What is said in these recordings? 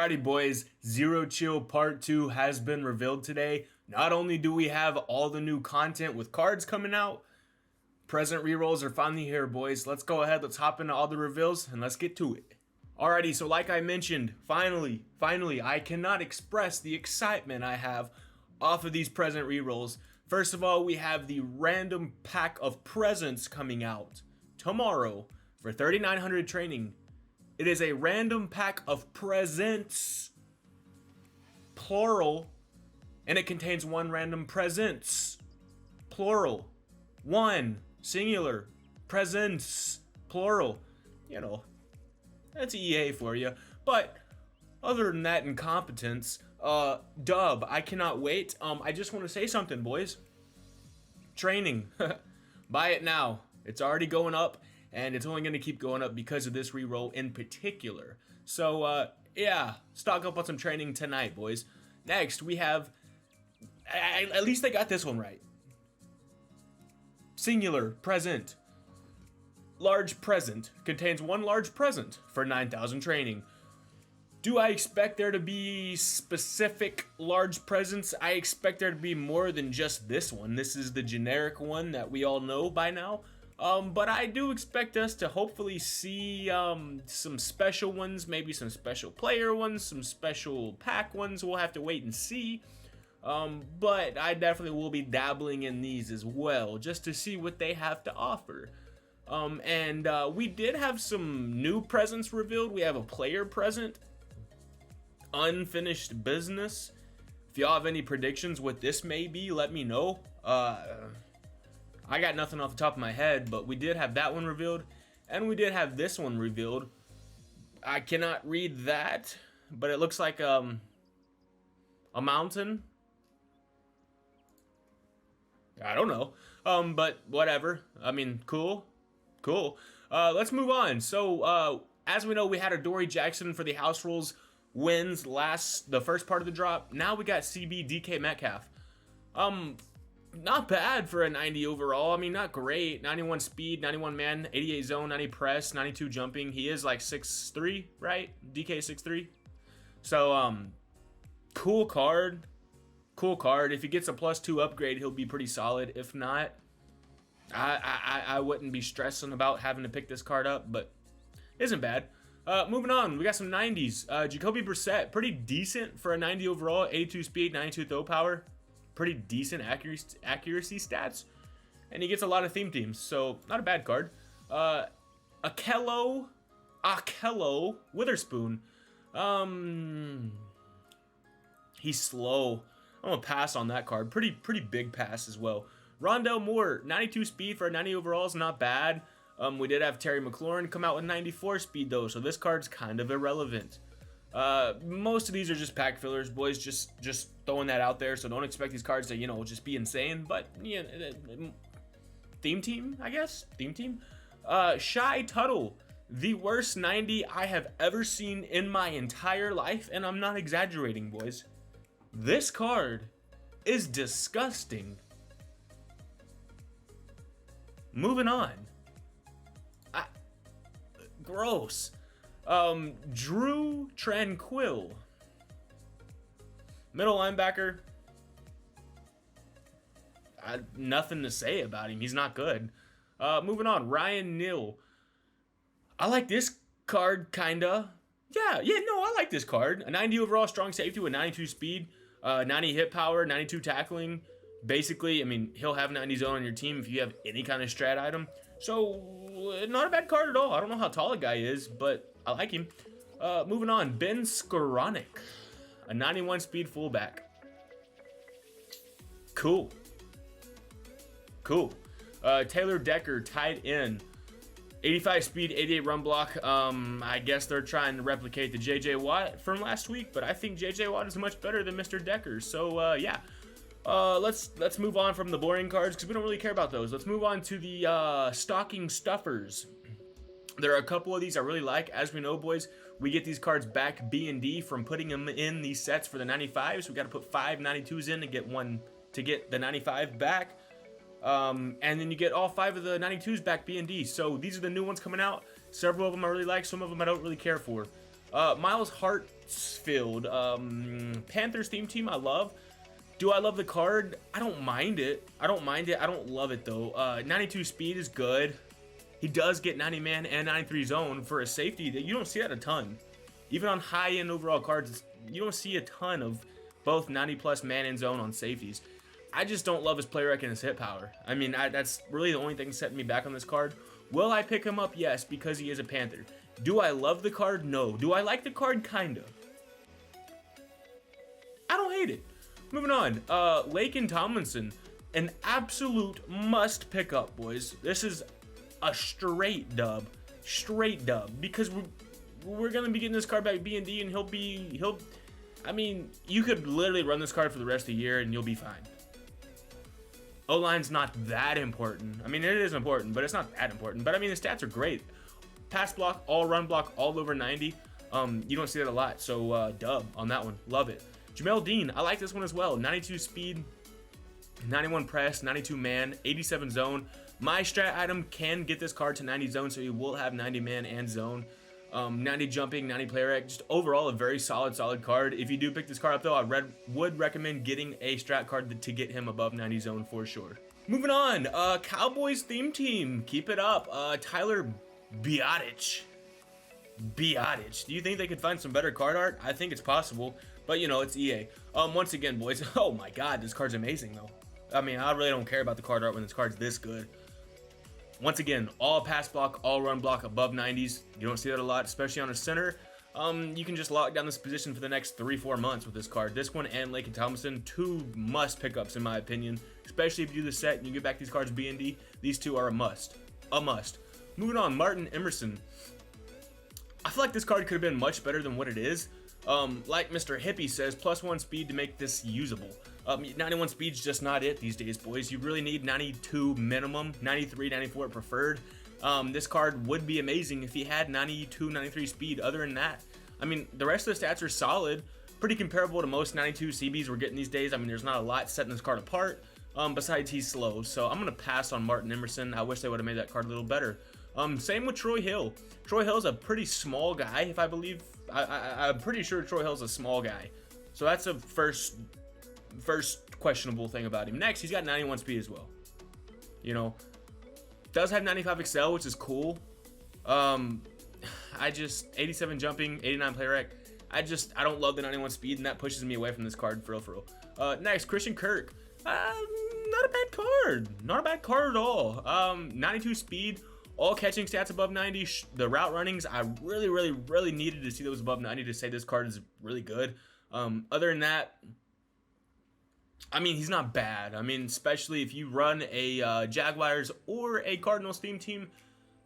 Alrighty, boys, Zero Chill Part 2 has been revealed today. Not only do we have all the new content with cards coming out, present rerolls are finally here, boys. Let's go ahead, let's hop into all the reveals, and let's get to it. Alrighty, so like I mentioned, finally, I cannot express the excitement I have off of these present rerolls. First of all, we have the random pack of presents coming out tomorrow for 3,900 training. It is a random pack of presents, plural, and it contains one random presents, plural, one singular presents, plural. You know, that's EA for you. But other than that incompetence, dub, I cannot wait. I just want to say something, boys. Training, buy it now. It's already going up. And it's only going to keep going up because of this reroll in particular. So, yeah, stock up on some training tonight, boys. Next, we have... at least they got this one right. Singular, present. Large present. Contains one large present for 9,000 training. Do I expect there to be specific large presents? I expect there to be more than just this one. This is the generic one that we all know by now. But I do expect us to hopefully see some special ones, maybe some special player ones, some special pack ones. We'll have to wait and see. But I definitely will be dabbling in these as well, just to see what they have to offer. We did have some new presents revealed. We have a player present, unfinished business. If y'all have any predictions what this may be, let me know. I got nothing off the top of my head, but we did have that one revealed, and we did have this one revealed. I cannot read that, but it looks like a mountain. I don't know, but whatever. I mean, cool. Let's move on. So, as we know, we had a Dory Jackson for the house rules wins the first part of the drop. Now we got CB DK Metcalf. Not bad for a 90 overall. I mean, not great. 91 speed, 91 man, 88 zone, 90 press, 92 jumping. He is like 6'3", right? DK 6'3". So, cool card. If he gets a +2 upgrade, he'll be pretty solid. If not, I wouldn't be stressing about having to pick this card up, but isn't bad. Moving on, we got some 90s. Jacoby Brissett, pretty decent for a 90 overall, 82 speed, 92 throw power. Pretty decent accuracy stats, and he gets a lot of theme teams, so not a bad card. Akello Witherspoon. He's slow. I'm gonna pass on that card. Pretty big pass as well. Rondell Moore, 92 speed for a 90 overall is not bad. We did have Terry McLaurin come out with 94 speed though, so this card's kind of irrelevant. Most of these are just pack fillers, boys. Just throwing that out there. So don't expect these cards to, just be insane. But yeah, theme team, I guess. Theme team. Shy Tuttle, the worst 90 I have ever seen in my entire life, and I'm not exaggerating, boys. This card is disgusting. Moving on. Gross. Drew Tranquil, middle linebacker. Nothing to say about him. He's not good. Moving on, Ryan Neal. I like this card, kinda. Yeah, no, I like this card. A 90 overall, strong safety with 92 speed, 90 hit power, 92 tackling. Basically, I mean, he'll have 90 zone on your team if you have any kind of strat item. So, not a bad card at all. I don't know how tall a guy is, but I like him. Moving on, Ben Skoranek, a 91 speed fullback. Cool. Taylor Decker, tight end. 85 speed, 88 run block. I guess they're trying to replicate the JJ Watt from last week, but I think JJ Watt is much better than Mr. Decker. So, yeah. Let's move on from the boring cards because we don't really care about those. Let's move on to the stocking stuffers. There are a couple of these I really like. As we know, boys, we get these cards back B&D from putting them in these sets for the 95. So we got to put 5 92s in to get the 95 back. And then you get all 5 of the 92s back B&D. So these are the new ones coming out. Several of them I really like. Some of them I don't really care for. Miles Hartsfield, Panthers theme team, I love. Do I love the card? I don't mind it. I don't love it though. 92 speed is good. He does get 90 man and 93 zone for a safety. You don't see that a ton. Even on high end overall cards, you don't see a ton of both 90 plus man and zone on safeties. I just don't love his play rec and his hit power. I mean, that's really the only thing setting me back on this card. Will I pick him up? Yes, because he is a Panther. Do I love the card? No. Do I like the card? Kinda. I don't hate it. Moving on. Lakin Tomlinson, an absolute must pick up, boys. This is a straight dub, because we're gonna be getting this card back B&D, and he'll. I mean, you could literally run this card for the rest of the year and you'll be fine. O-line's not that important. I mean, it is important, but it's not that important. But I mean, the stats are great. Pass block, all run block, all over 90. You don't see that a lot, so dub on that one. Love it. Jamel Dean, I like this one as well. 92 speed, 91 press, 92 man, 87 zone. My strat item can get this card to 90 zone, so you will have 90 man and zone. 90 jumping, 90 play rec. Just overall a very solid card. If you do pick this card up though, I would recommend getting a strat card to get him above 90 zone for sure. Moving on, Cowboys theme team, keep it up. Tyler Biadasz. Do you think they could find some better card art? I think it's possible, but you know, it's EA. Once again, boys, oh my god, this card's amazing though. I mean, I really don't care about the card art when this card's this good. Once again, all pass block, all run block above 90s. You don't see that a lot, especially on a center. You can just lock down this position for the next 3-4 months with this card. This one and Lakin Tomlinson, two must pickups in my opinion. Especially if you do the set and you get back these cards B&D. These two are a must. Moving on, Martin Emerson. I feel like this card could have been much better than what it is. Like Mr. Hippie says, +1 speed to make this usable. 91 speed's just not it these days, boys. You really need 92 minimum, 93, 94 preferred. This card would be amazing if he had 92, 93 speed. Other than that, I mean, the rest of the stats are solid, pretty comparable to most 92 CBs we're getting these days. I mean, there's not a lot setting this card apart, besides he's slow. So I'm going to pass on Martin Emerson. I wish they would have made that card a little better. Same with Troy Hill. Troy Hill's a pretty small guy, if I believe. I'm pretty sure Troy Hill's a small guy. So that's a first questionable thing about him. Next, he's got 91 speed as well. You know, does have 95 excel, which is cool. 87 jumping, 89 play rec. I don't love the 91 speed, and that pushes me away from this card for real. Next, Christian Kirk. Not a bad card at all. 92 speed, all catching stats above 90. The route runnings, I really needed to see those above 90 to say this card is really good. Other than that, I mean, he's not bad. I mean, especially if you run a Jaguars or a Cardinals theme team,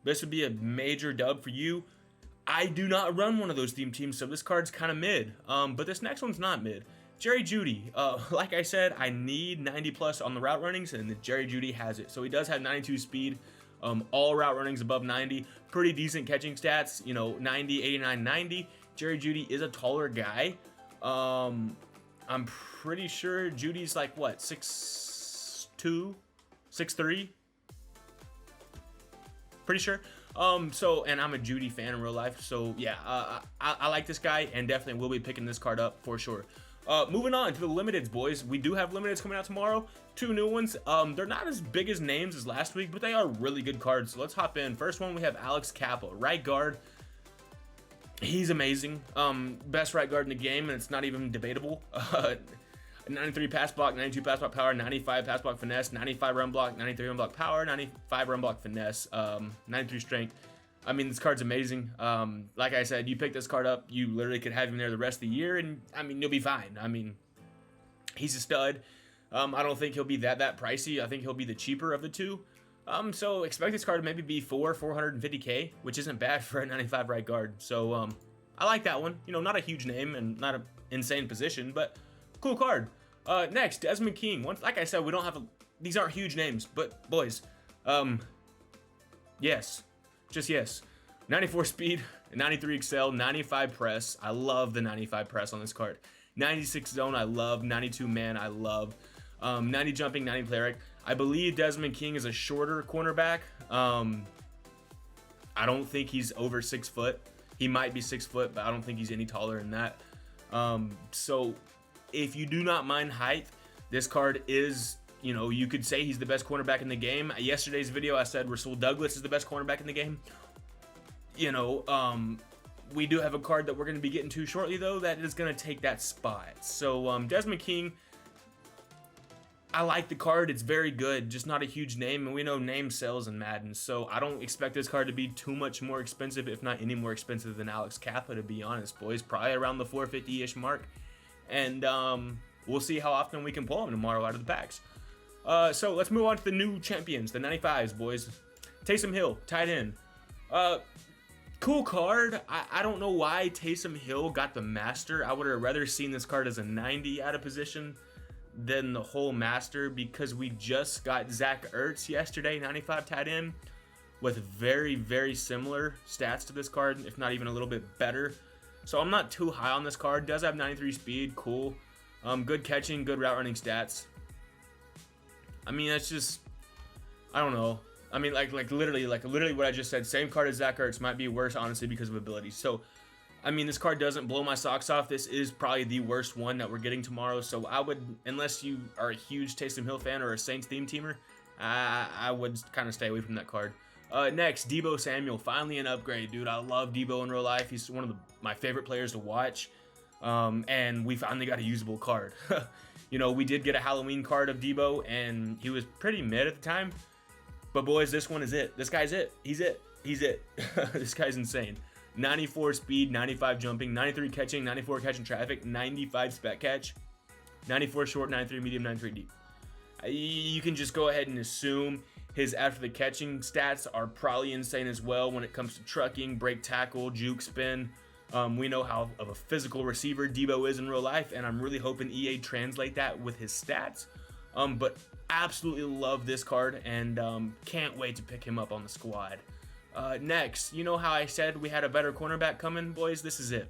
this would be a major dub for you. I do not run one of those theme teams, so this card's kind of mid. But this next one's not mid. Jerry Jeudy. Like I said, I need 90 plus on the route runnings, and Jerry Jeudy has it. So he does have 92 speed. All route runnings above 90. Pretty decent catching stats. You know, 90, 89, 90. Jerry Jeudy is a taller guy. I'm pretty sure Judy's like, what, 6'2", 6'3"? Pretty sure. And I'm a Judy fan in real life. So, yeah, I like this guy and definitely will be picking this card up for sure. Moving on to the limiteds, boys. We do have limiteds coming out tomorrow. 2 new ones. They're not as big as names as last week, but they are really good cards. So let's hop in. First one, we have Alex Kappa, right guard. He's amazing. Best right guard in the game, and it's not even debatable. 93 pass block, 92 pass block power, 95 pass block finesse, 95 run block, 93 run block power, 95 run block finesse, 93 strength. I mean, this card's amazing. Like I said, you pick this card up, you literally could have him there the rest of the year, and I mean, you'll be fine. I mean, he's a stud. I don't think he'll be that pricey. I think he'll be the cheaper of the two. So expect this card to maybe be 450k, which isn't bad for a 95 right guard. So I like that one. You know, not a huge name and not an insane position, but cool card. Next, Desmond King. Like I said, we don't have these aren't huge names, but boys, yes, just yes. 94 speed, 93 excel, 95 press. I love the 95 press on this card. 96 zone, I love. 92 man, I love. 90 jumping, 90 play rec. I believe Desmond King is a shorter cornerback. I don't think he's over 6 foot. He might be 6 foot, but I don't think he's any taller than that. So if you do not mind height, this card is, you know, you could say he's the best cornerback in the game. Yesterday's video, I said Rerolls Douglas is the best cornerback in the game. You know, we do have a card that we're going to be getting to shortly, though, that is going to take that spot. So Desmond King, I like the card. It's very good, just not a huge name, and we know name sells in Madden, so I don't expect this card to be too much more expensive, if not any more expensive than Alex Kappa, to be honest, boys. Probably around the 450-ish mark, and we'll see how often we can pull them tomorrow out of the packs. So let's move on to the new champions, the 95s, boys. Taysom Hill, tight end. Cool card. I don't know why Taysom Hill got the master. I would have rather seen this card as a 90 out of position than the whole master, because we just got Zach Ertz yesterday, 95 tight end, with very, very similar stats to this card, if not even a little bit better. So I'm not too high on this card. Does have 93 speed, cool. Good catching, good route running stats. I mean, that's just, I don't know. I mean, like literally what I just said. Same card as Zach Ertz, might be worse, honestly, because of ability. So, I mean, this card doesn't blow my socks off. This is probably the worst one that we're getting tomorrow. So I would, unless you are a huge Taysom Hill fan or a Saints theme teamer, I would kind of stay away from that card. Next, Deebo Samuel, finally an upgrade, dude. I love Deebo in real life. He's one of my favorite players to watch. And we finally got a usable card. You know, we did get a Halloween card of Deebo, and he was pretty mid at the time. But boys, this one is it. This guy's it. He's it. He's it. This guy's insane. 94 speed, 95 jumping, 93 catching, 94 catching traffic, 95 spec catch, 94 short, 93 medium, 93 deep. You can just go ahead and assume his after the catching stats are probably insane as well when it comes to trucking, break tackle, juke spin. We know how of a physical receiver Deebo is in real life, and I'm really hoping EA translate that with his stats. But absolutely love this card, and can't wait to pick him up on the squad. Next, you know how I said we had a better cornerback coming, boys? This is it.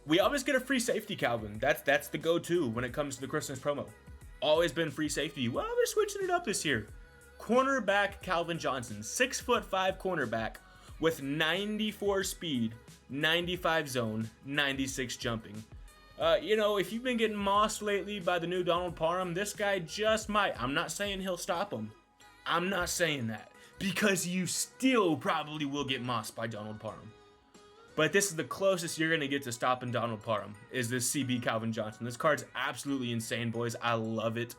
We always get a free safety, Calvin. That's the go-to when it comes to the Christmas promo. Always been free safety. Well, they're switching it up this year. Cornerback Calvin Johnson, 6'5" cornerback with 94 speed, 95 zone, 96 jumping. You know, if you've been getting mossed lately by the new Donald Parham, this guy just might. I'm not saying he'll stop him. I'm not saying that, because you still probably will get mossed by Donald Parham. But this is the closest you're going to get to stopping Donald Parham, is this CB Calvin Johnson. This card's absolutely insane, boys. I love it.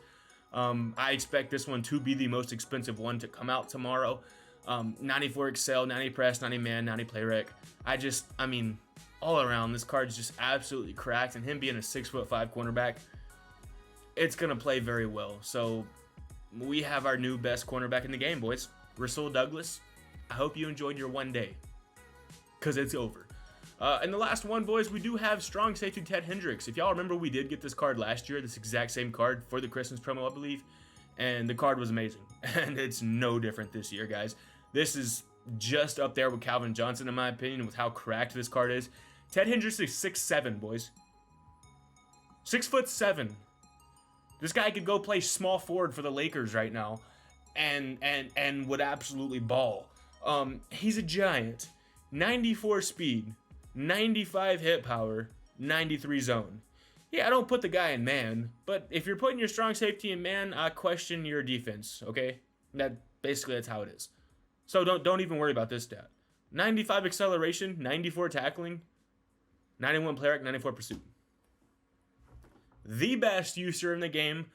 I expect this one to be the most expensive one to come out tomorrow. 94 Excel, 90 press, 90 man, 90 play rec. I mean, all around, this card's just absolutely cracked, and him being a 6'5" cornerback, it's going to play very well. So we have our new best cornerback in the game, boys. Rerolls Douglas, I hope you enjoyed your one day, because it's over. And the last one, boys, we do have strong safety Ted Hendricks. If y'all remember, we did get this card last year, this exact same card for the Christmas promo, I believe, and the card was amazing. And it's no different this year, guys. This is just up there with Calvin Johnson, in my opinion, with how cracked this card is. Ted Hendricks is 6'7", boys. 6'7". This guy could go play small forward for the Lakers right now, and would absolutely ball. He's a giant. 94 speed, 95 hit power, 93 zone. Yeah, I don't put the guy in man, but if you're putting your strong safety in man, I question your defense, okay? That's how it is. So don't even worry about this stat. 95 acceleration, 94 tackling, 91 play rec, 94 pursuit. The best user in the game,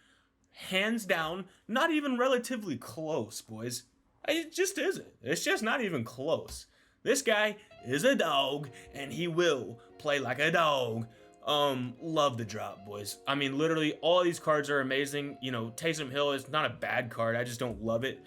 hands down, not even relatively close, boys. It just isn't. It's just not even close. This guy is a dog, and he will play like a dog. Love the drop, boys. I mean, literally, all these cards are amazing. You know, Taysom Hill is not a bad card. I just don't love it.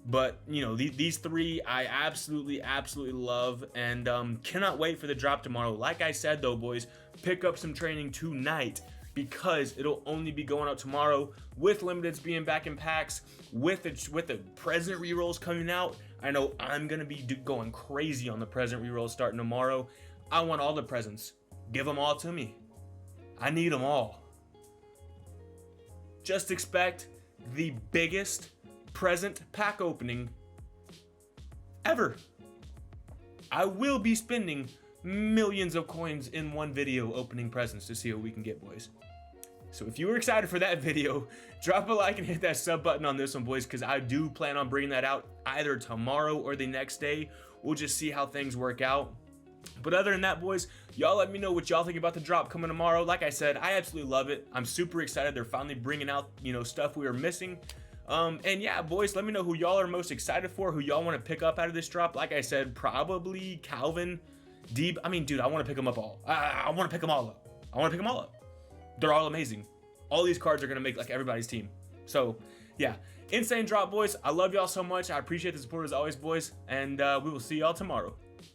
But, you know, these three I absolutely love, and cannot wait for the drop tomorrow. Like I said, though, boys, pick up some training tonight, because it'll only be going out tomorrow, with limiteds being back in packs, with the present rerolls coming out. I know I'm gonna be going crazy on the present rerolls starting tomorrow. I want all the presents. Give them all to me. I need them all. Just expect the biggest present pack opening ever. I will be spending millions of coins in one video opening presents to see what we can get, boys. So if you were excited for that video, drop a like and hit that sub button on this one, boys, because I do plan on bringing that out either tomorrow or the next day. We'll just see how things work out. But other than that, boys, y'all let me know what y'all think about the drop coming tomorrow. Like I said, I absolutely love it. I'm super excited. They're finally bringing out, stuff we were missing. And yeah, boys, let me know who y'all are most excited for, who y'all want to pick up out of this drop. Like I said, probably Calvin, Deeb. I mean, dude, I want to pick them up all. I want to pick them all up. I want to pick them all up. They're all amazing. All these cards are going to make like everybody's team. So yeah, insane drop, boys. I love y'all so much. I appreciate the support as always, boys. And we will see y'all tomorrow.